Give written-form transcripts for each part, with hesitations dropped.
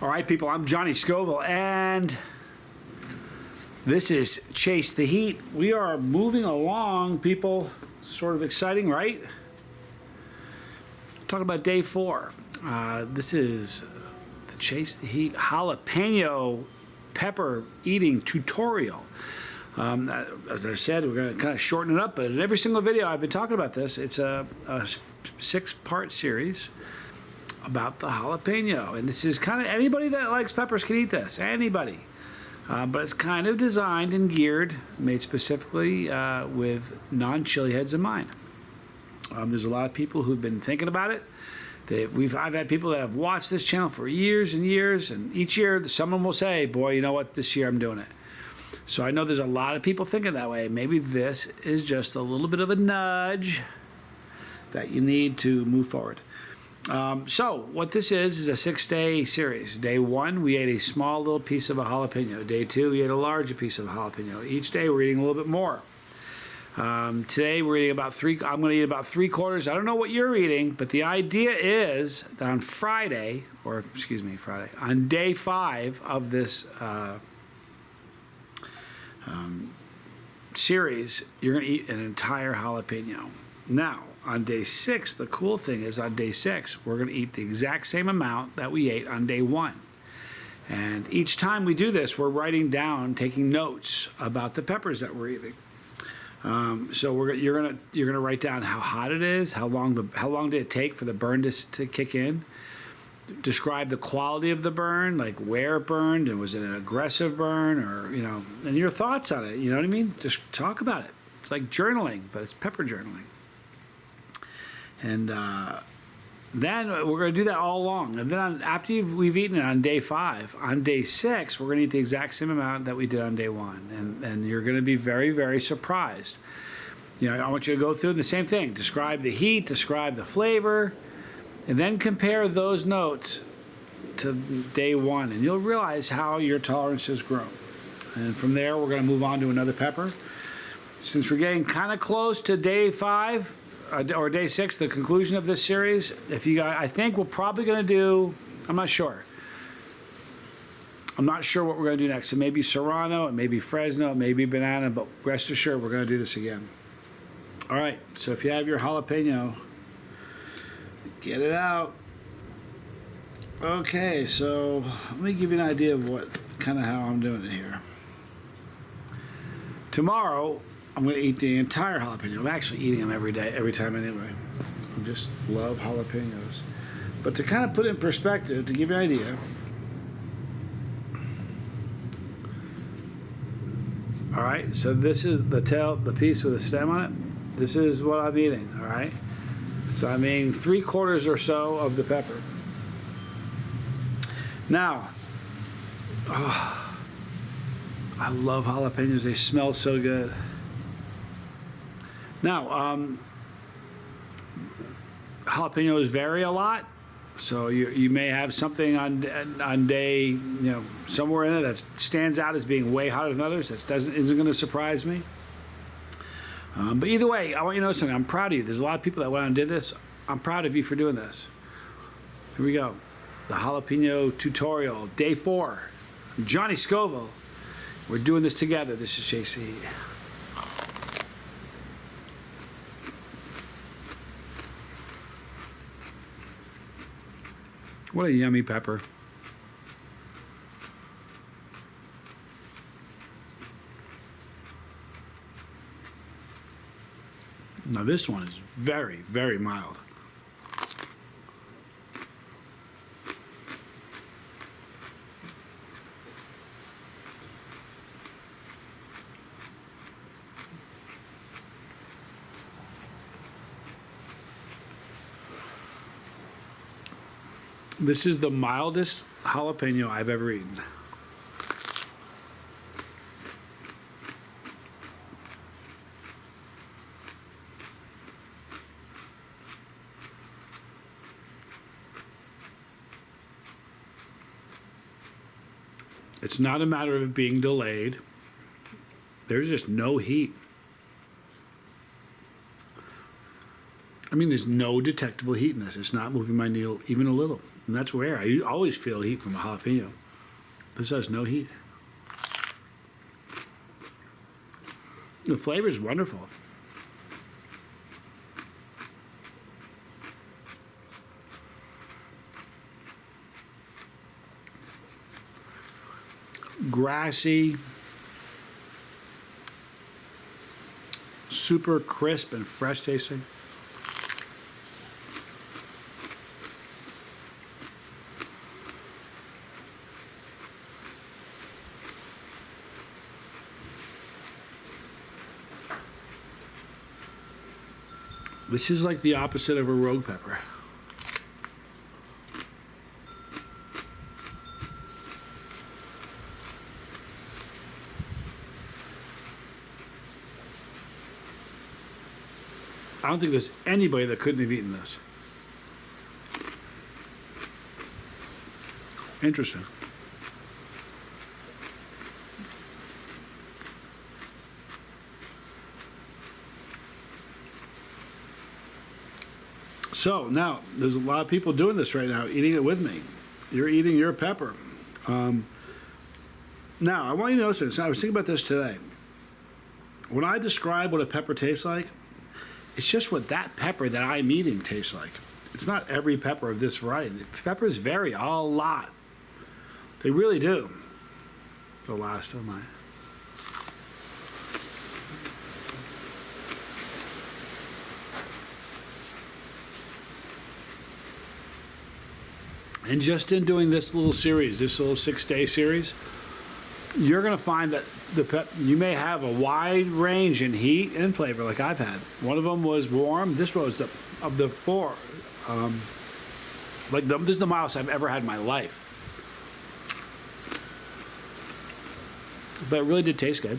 All right, people, I'm Johnny Scoville, and this is Chase the Heat. We are moving along, people. Sort of exciting, right? Talking about day 4. This is the Chase the Heat jalapeno pepper eating tutorial. As I said, we're going to kind of shorten it up, but in every single video I've been talking about this. It's a 6-part series about the jalapeno, and this is kind of anybody that likes peppers can eat this. Anybody, but it's kind of designed and geared, made specifically with non-chili heads in mind. There's a lot of people who've been thinking about it. I've had people that have watched this channel for years and years, and each year someone will say, "Boy, you know what? This year I'm doing it." So I know there's a lot of people thinking that way. Maybe this is just a little bit of a nudge that you need to move forward. So what this is a 6-day series. Day 1, we ate a small little piece of a jalapeno. Day 2, we ate a larger piece of jalapeno. Each day we're eating a little bit more. Today we're eating about 3. I'm going to eat about 3/4. I don't know what you're eating, but the idea is that on Friday, on day 5 of this series, you're going to eat an entire jalapeno. Now, on day 6, the cool thing is on day 6, we're going to eat the exact same amount that we ate on day 1. And each time we do this, we're writing down, taking notes about the peppers that we're eating. So you're gonna write down how hot it is, how long did it take for the burn to kick in. Describe the quality of the burn, like where it burned, and was it an aggressive burn, or and your thoughts on it. You know what I mean? Just talk about it. It's like journaling, but it's pepper journaling. And then we're going to do that all along. And then after we've eaten it on day 5, on day 6, we're going to eat the exact same amount that we did on day 1. And you're going to be very, very surprised. I want you to go through the same thing. Describe the heat, describe the flavor, and then compare those notes to day 1. And you'll realize how your tolerance has grown. And from there, we're going to move on to another pepper. Since we're getting kind of close to day 5, or day 6, the conclusion of this series, I think we're probably going to do, I'm not sure what we're going to do next. It may be Serrano, it may be Fresno, it may be banana, but rest assured we're going to do this again. All right, so if you have your jalapeno, get it out. Okay, so let me give you an idea of how I'm doing it here. Tomorrow, I'm going to eat the entire jalapeno. I'm actually eating them every time anyway. I just love jalapenos. But to kind of put it in perspective, to give you an idea, all right, so this is the piece with the stem on it. This is what I'm eating, all right? So I'm eating 3/4 or so of the pepper. Now, I love jalapenos. They smell so good. Now, jalapenos vary a lot, so you may have something on day, somewhere in it that stands out as being way hotter than others. That isn't going to surprise me. But either way, I want you to know something. I'm proud of you. There's a lot of people that went out and did this. I'm proud of you for doing this. Here we go. The jalapeno tutorial, day 4. I'm Johnny Scoville. We're doing this together. This is Chase the Heat. What a yummy pepper. Now this one is very, very mild. This is the mildest jalapeno I've ever eaten. It's not a matter of it being delayed. There's just no heat. I mean, there's no detectable heat in this. It's not moving my needle even a little. And that's rare. I always feel heat from a jalapeno. This has no heat. The flavor is wonderful. Grassy, super crisp and fresh tasting. This is like the opposite of a rogue pepper. I don't think there's anybody that couldn't have eaten this. Interesting. So now, there's a lot of people doing this right now, eating it with me. You're eating your pepper. Now, I want you to notice this. I was thinking about this today. When I describe what a pepper tastes like, it's just what that pepper that I'm eating tastes like. It's not every pepper of this variety. The peppers vary a lot. They really do. The last of mine. And just in doing this little series, this little 6-day series, you're going to find that you may have a wide range in heat and flavor like I've had. One of them was warm. This was of the four. This is the mildest I've ever had in my life. But it really did taste good.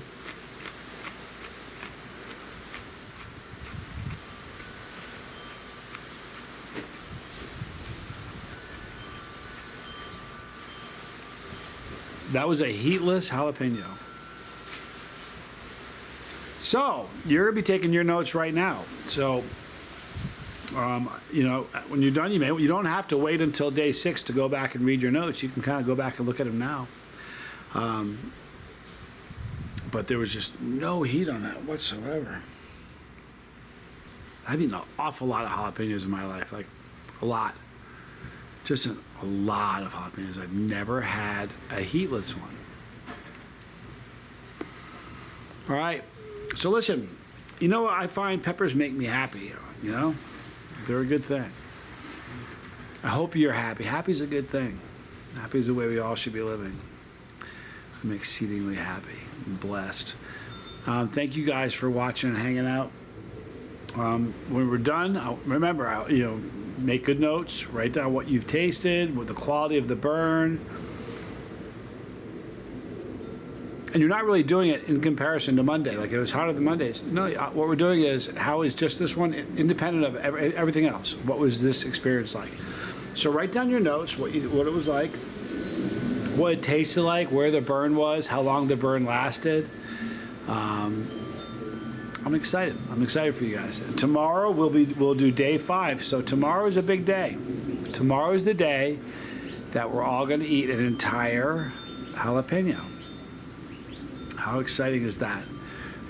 That was a heatless jalapeno. So, you're going to be taking your notes right now. So, when you're done, you don't have to wait until day 6 to go back and read your notes. You can kind of go back and look at them now. But there was just no heat on that whatsoever. I've eaten an awful lot of jalapenos in my life, like a lot. Just a lot of jalapenos. I've never had a heatless one. All right. So listen, you know what? I find peppers make me happy. You know, they're a good thing. I hope you're happy. Happy's a good thing. Happy is the way we all should be living. I'm exceedingly happy and blessed. Thank you guys for watching and hanging out. When we're done, remember, make good notes, write down what you've tasted, what the quality of the burn. And you're not really doing it in comparison to Monday, like it was hotter than Mondays. No, what we're doing is, how is just this one independent of everything else? What was this experience like? So write down your notes, what it was like, what it tasted like, where the burn was, how long the burn lasted. I'm excited. I'm excited for you guys. And tomorrow we'll do day 5. So tomorrow is a big day. Tomorrow is the day that we're all going to eat an entire jalapeno. How exciting is that?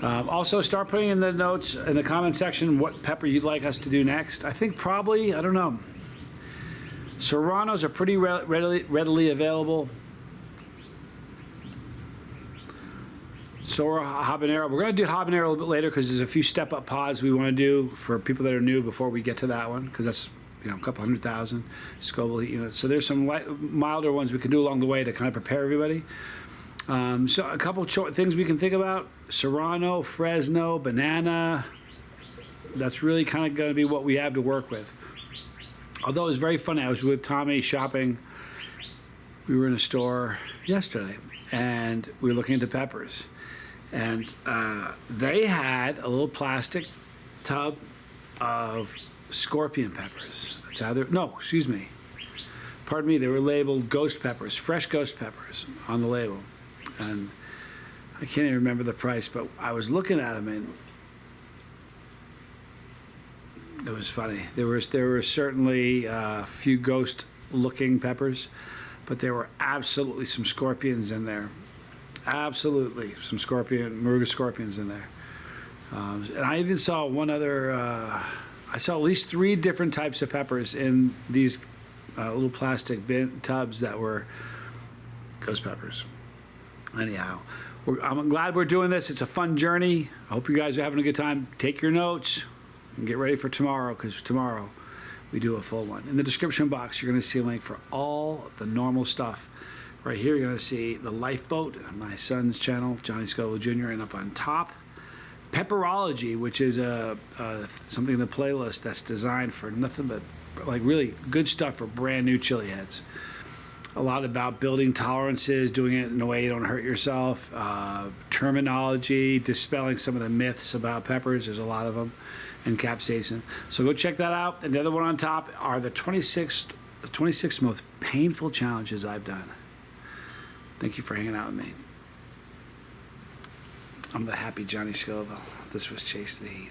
Also, start putting in the notes in the comment section what pepper you'd like us to do next. I think probably, I don't know. Serranos are pretty readily available. So habanero. We're going to do habanero a little bit later because there's a few step-up pods we want to do for people that are new before we get to that one, because that's a couple 100,000 Scoville heat units. So there's some milder ones we can do along the way to kind of prepare everybody. So a couple things we can think about: Serrano, Fresno, banana. That's really kind of going to be what we have to work with. Although it was very funny, I was with Tommy shopping. We were in a store yesterday, and we were looking at the peppers. And they had a little plastic tub of scorpion peppers. That's how they're, no, excuse me. Pardon me, they were labeled ghost peppers, fresh ghost peppers on the label. And I can't even remember the price, but I was looking at them, and It was funny. There were certainly a few ghost-looking peppers, but there were absolutely some scorpions in there. Absolutely, some Maruga scorpions in there. And I even saw one other. I saw at least 3 different types of peppers in these little plastic tubs that were ghost peppers. Anyhow, I'm glad we're doing this. It's a fun journey. I hope you guys are having a good time. Take your notes and get ready for tomorrow, because tomorrow we do a full one. In the description box, you're going to see a link for all the normal stuff. Right here, you're going to see the lifeboat, my son's channel, Johnny Scoville Jr., and up on top, Pepperology, which is something in the playlist that's designed for nothing but like really good stuff for brand new chili heads. A lot about building tolerances, doing it in a way you don't hurt yourself, terminology, dispelling some of the myths about peppers. There's a lot of them, and capsaicin. So go check that out. And the other one on top are the 26 most painful challenges I've done. Thank you for hanging out with me. I'm the happy Johnny Scoville. This was Chase the Heat.